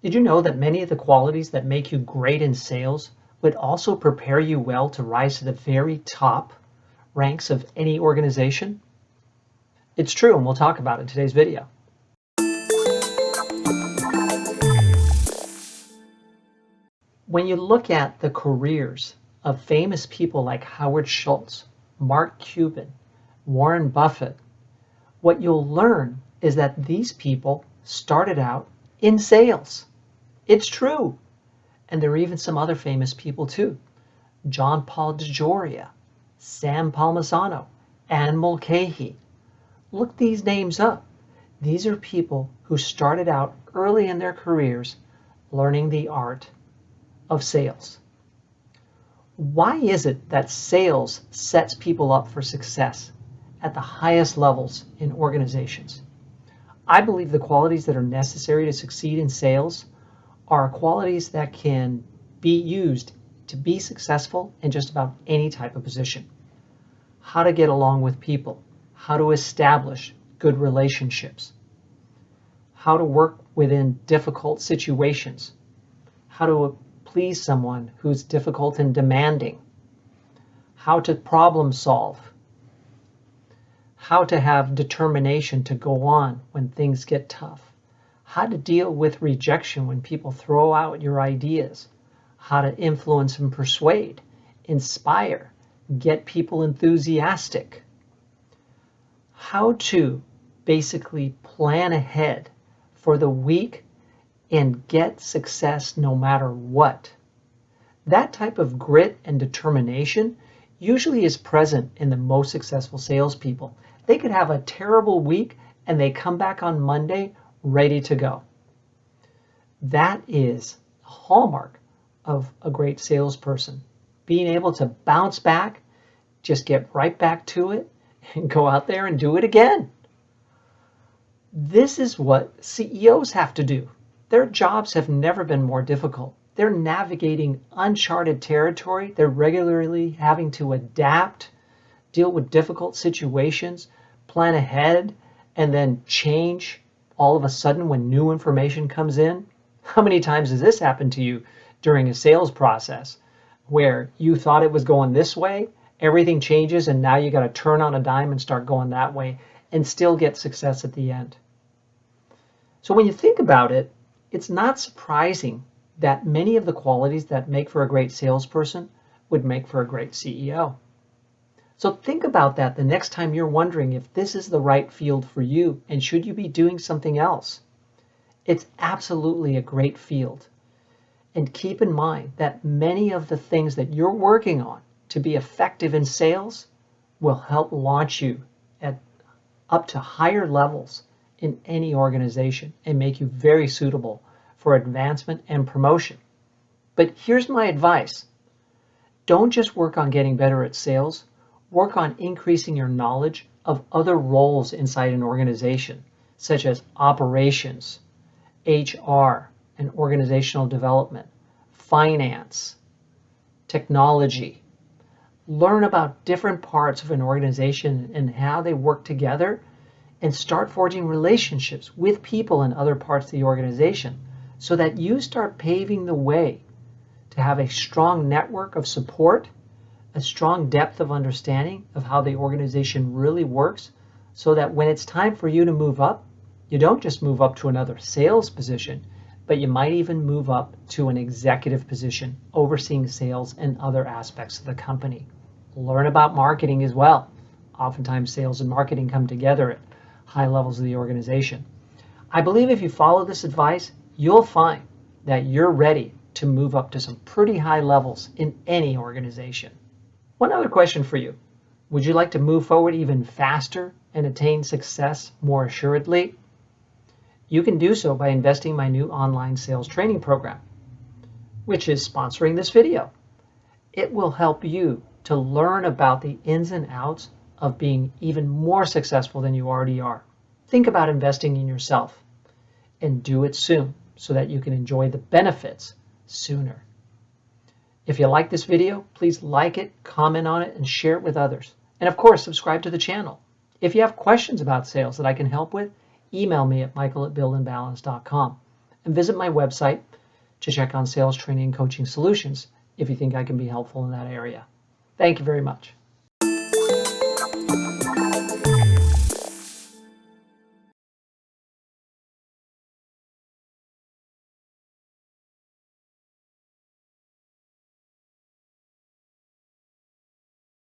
Did you know that many of the qualities that make you great in sales would also prepare you well to rise to the very top ranks of any organization? It's true, and we'll talk about it in today's video. When you look at the careers of famous people like Howard Schultz, Mark Cuban, Warren Buffett, what you'll learn is that these people started out in sales. It's true. And there are even some other famous people too. John Paul DeJoria, Sam Palmisano, Anne Mulcahy. Look these names up. These are people who started out early in their careers learning the art of sales. Why is it that sales sets people up for success at the highest levels in organizations? I believe the qualities that are necessary to succeed in sales are qualities that can be used to be successful in just about any type of position. How to get along with people, how to establish good relationships, how to work within difficult situations, how to please someone who's difficult and demanding, how to problem solve, how to have determination to go on when things get tough, how to deal with rejection when people throw out your ideas, how to influence and persuade, inspire, get people enthusiastic, how to basically plan ahead for the week and get success no matter what. That type of grit and determination usually is present in the most successful salespeople. They could have a terrible week and they come back on Monday ready to go. That is a hallmark of a great salesperson. Being able to bounce back, just get right back to it, and go out there and do it again. This is what CEOs have to do. Their jobs have never been more difficult. They're navigating uncharted territory. They're regularly having to adapt, deal with difficult situations, plan ahead, and then change all of a sudden when new information comes in. How many times has this happened to you during a sales process where you thought it was going this way, everything changes, and now you got to turn on a dime and start going that way and still get success at the end? So when you think about it, it's not surprising that many of the qualities that make for a great salesperson would make for a great CEO. So think about that the next time you're wondering if this is the right field for you and should you be doing something else. It's absolutely a great field. And keep in mind that many of the things that you're working on to be effective in sales will help launch you up to higher levels in any organization and make you very suitable for advancement and promotion. But here's my advice. Don't just work on getting better at sales. Work on increasing your knowledge of other roles inside an organization, such as operations, HR, and organizational development, finance, technology. Learn about different parts of an organization and how they work together, and start forging relationships with people in other parts of the organization so that you start paving the way to have a strong network of support, a strong depth of understanding of how the organization really works, so that when it's time for you to move up, you don't just move up to another sales position, but you might even move up to an executive position overseeing sales and other aspects of the company. Learn about marketing as well. Oftentimes sales and marketing come together at high levels of the organization. I believe if you follow this advice, you'll find that you're ready to move up to some pretty high levels in any organization. One other question for you. Would you like to move forward even faster and attain success more assuredly? You can do so by investing in my new online sales training program, which is sponsoring this video. It will help you to learn about the ins and outs of being even more successful than you already are. Think about investing in yourself and do it soon so that you can enjoy the benefits sooner. If you like this video, please like it, comment on it, and share it with others. And of course, subscribe to the channel. If you have questions about sales that I can help with, email me at michael@buildandbalance.com. and visit my website to check on sales training and coaching solutions if you think I can be helpful in that area. Thank you very much.